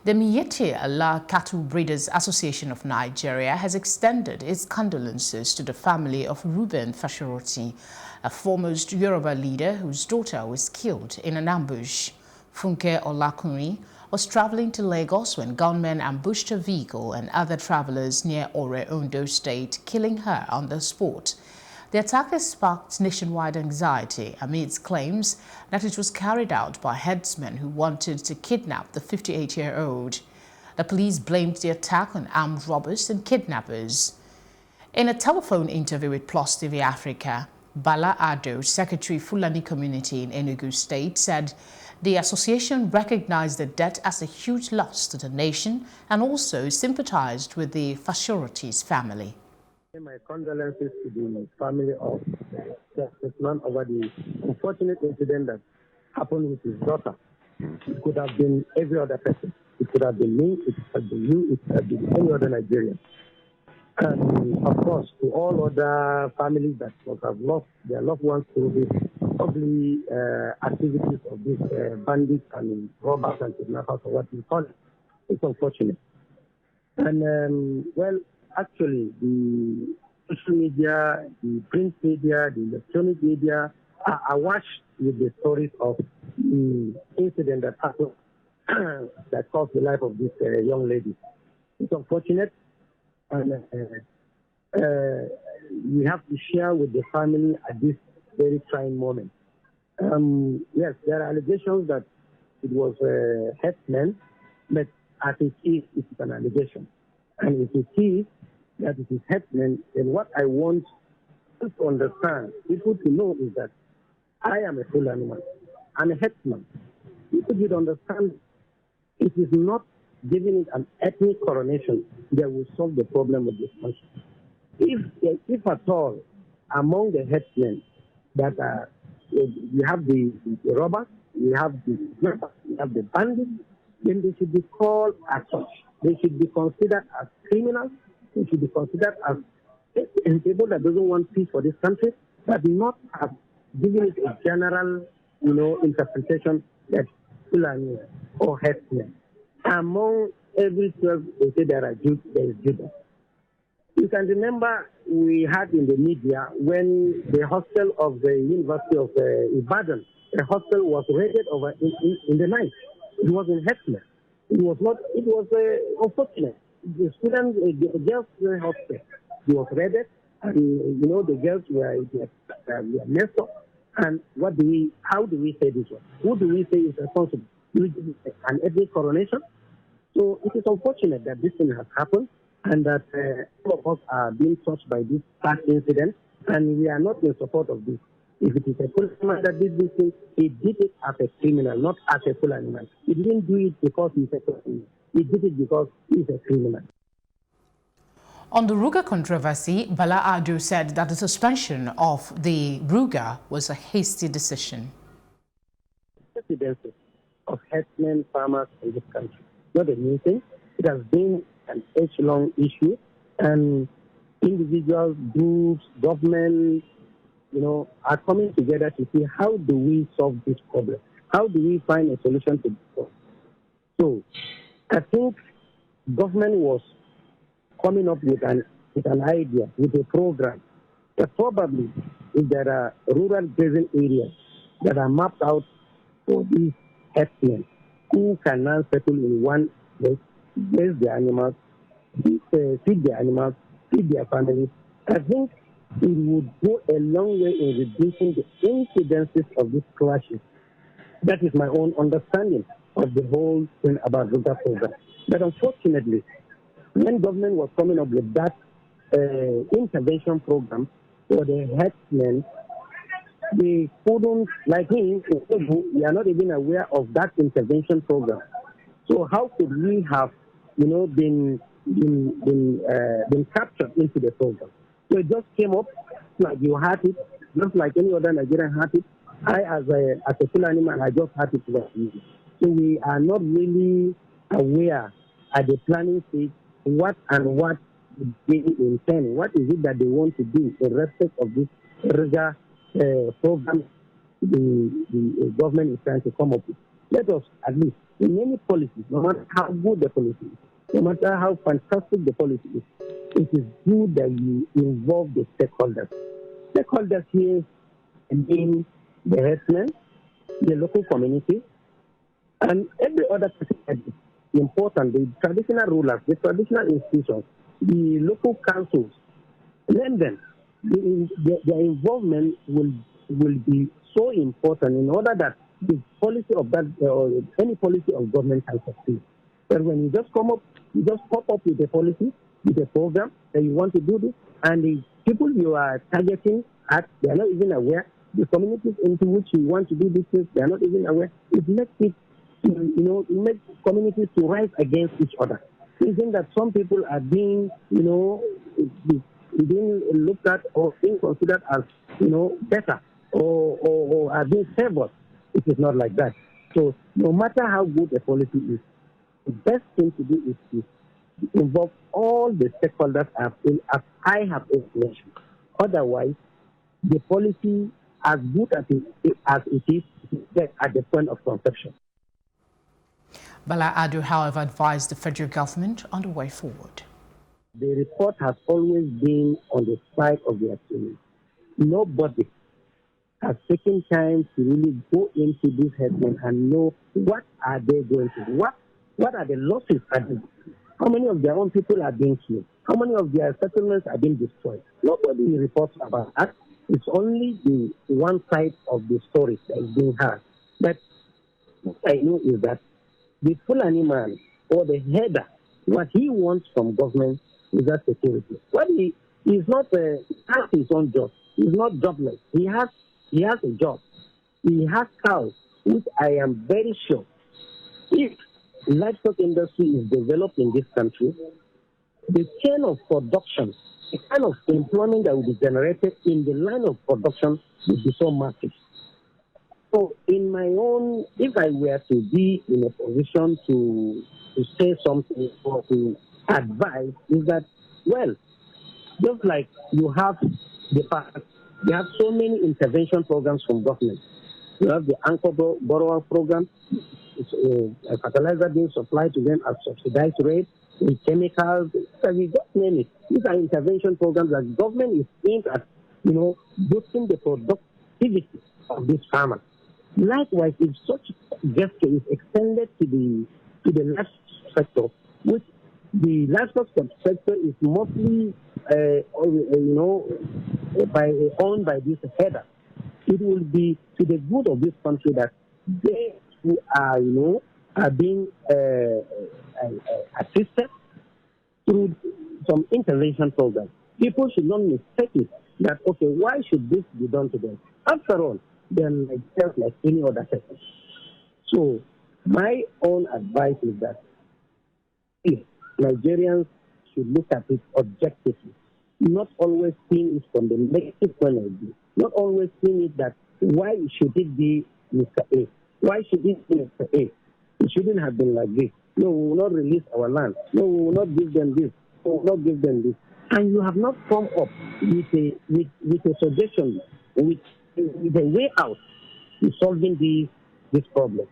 The Miyetti Cattle Breeders Association of Nigeria has extended its condolences to the family of Reuben Fasoranti, a foremost Yoruba leader whose daughter was killed in an ambush. Funke Olakunrin was traveling to Lagos when gunmen ambushed her vehicle and other travelers near Ondo State, killing her on the spot. The attack has sparked nationwide anxiety amidst claims that it was carried out by headsmen who wanted to kidnap the 58-year-old. The police blamed the attack on armed robbers and kidnappers. In a telephone interview with Plus TV Africa, Bala Ado, Secretary Fulani Community in Enugu State, said the association recognized the death as a huge loss to the nation and also sympathized with the Fasoranti's family. My condolences to the family of this man over the unfortunate incident that happened with his daughter. It could have been every other person. It could have been me, it could have been you, it could have been any other Nigerian. And of course, to all other families that must have lost their loved ones through these ugly activities of these bandits and robbers and kidnappers, or what you call it. It's unfortunate. And well, actually, the social media, the print media, the electronic media are awash with the stories of the incident that happened that cost the life of this young lady. It's unfortunate, and we have to share with the family at this very trying moment. Yes, there are allegations that it was headsmen, but as it is, it's an allegation. And if it is that it is headsmen, then what I want to understand, people to know, is that I am a full animal. I'm a headsman. People should understand it is not giving it an ethnic coronation that will solve the problem of this country. If at all, among the headsmen that are, we have the robbers, we have the bandits, then they should be called as such. They should be considered as criminals. They should be considered as people that doesn't want peace for this country, but not as giving it a general, interpretation that Fulani or headsmen. Among every 12, they say there is Judah. You can remember we had in the media when the hostel of the University of Ibadan, the hostel was raided over in the night. It was in headsmen. It was unfortunate. The students, the girls were hostel. It was raided, and the girls were messed up. And how do we say this one? Who do we say is responsible? An ethnic coronation? So it is unfortunate that this thing has happened, and that all of us are being touched by this past incident, and we are not in support of this. If it is a policeman that did this thing, he did it as a criminal, not as a full animal. He didn't do it because he's a criminal. He did it because he's a criminal. On the Ruga controversy, Bala Ado said that the suspension of the Ruga was a hasty decision. Incidences of headsmen, farmers in this country, not a new thing. It has been an age-long issue, and individuals, groups, governments, are coming together to see how do we solve this problem? How do we find a solution to this problem? So, I think government was coming up with an idea, with a program, that probably if there are rural grazing areas that are mapped out for these headsmen who can now settle in one place, raise their animals, feed their animals, feed their families, I think it would go a long way in reducing the incidences of these clashes. That is my own understanding of the whole thing about Ruga program. But unfortunately, when government was coming up with that intervention program for the headsmen, they couldn't, like me, we are not even aware of that intervention program. So how could we have, been captured into the program? So it just came up like you had it, just like any other Nigerian had it. I, as a full animal, I just had it. So we are not really aware at the planning stage what they intend. What is it that they want to do in respect of this Ruga program the government is trying to come up with? let us at least, in any policy, no matter how good the policy is, no matter how fantastic the policy is, it is good that you involve the stakeholders. Stakeholders here being the herdsmen, the local community, and every other person that is important, the traditional rulers, the traditional institutions, the local councils, let them, their involvement will be so important in order that the policy of that, any policy of government can succeed. But when you just come up, you just pop up with a policy, with a program that you want to do this, and the people you are targeting at, they are not even aware. The communities into which you want to do this thing, they are not even aware. It makes it, it makes communities to rise against each other. Thinking that some people are being, being looked at or being considered as, better or are being favored. It is not like that. So no matter how good a policy is, the best thing to do is to involve all the stakeholders as I have mentioned. Otherwise, the policy, as good as it is at the point of conception. Bala Ado, however, advised the federal government on the way forward. The report has always been on the side of the accused. Nobody has taken time to really go into this headline and know what are they going to do. What are the losses? How many of their own people are being killed? How many of their settlements are being destroyed? Nobody reports about that. It's only the one side of the story that is being heard. But what I know is that the Fulani man or the header, what he wants from government is that security. What he is not has his own job. He's not jobless. He has a job. He has cows, which I am very sure, if livestock industry is developed in this country, the chain of production, the kind of employment that will be generated in the line of production will be so massive. So in my own, if I were to be in a position to say something or to advise, is that, well, just like you have the past, you have so many intervention programs from government. You have the Anchor Borrower Program, it's a fertilizer being supplied to them at subsidized rate, with chemicals, you just name it. These are intervention programs that government is aimed at, boosting the productivity of this farmer. Likewise, if such gesture is extended to the livestock sector, which the livestock sector is mostly owned by this header, it will be to the good of this country that they who are being assisted through some intervention programs. People should not mistake it that, okay, why should this be done to them? After all, they're just like any other person. So my own advice is that if Nigerians should look at it objectively, not always seeing it from the negative point of view, not always seeing it that why should it be Mr. A? Why should it be Mr. A? It shouldn't have been like this. No, we will not release our land. No, we will not give them this. We will not give them this. And you have not come up with a suggestion, with a way out to solving this problem.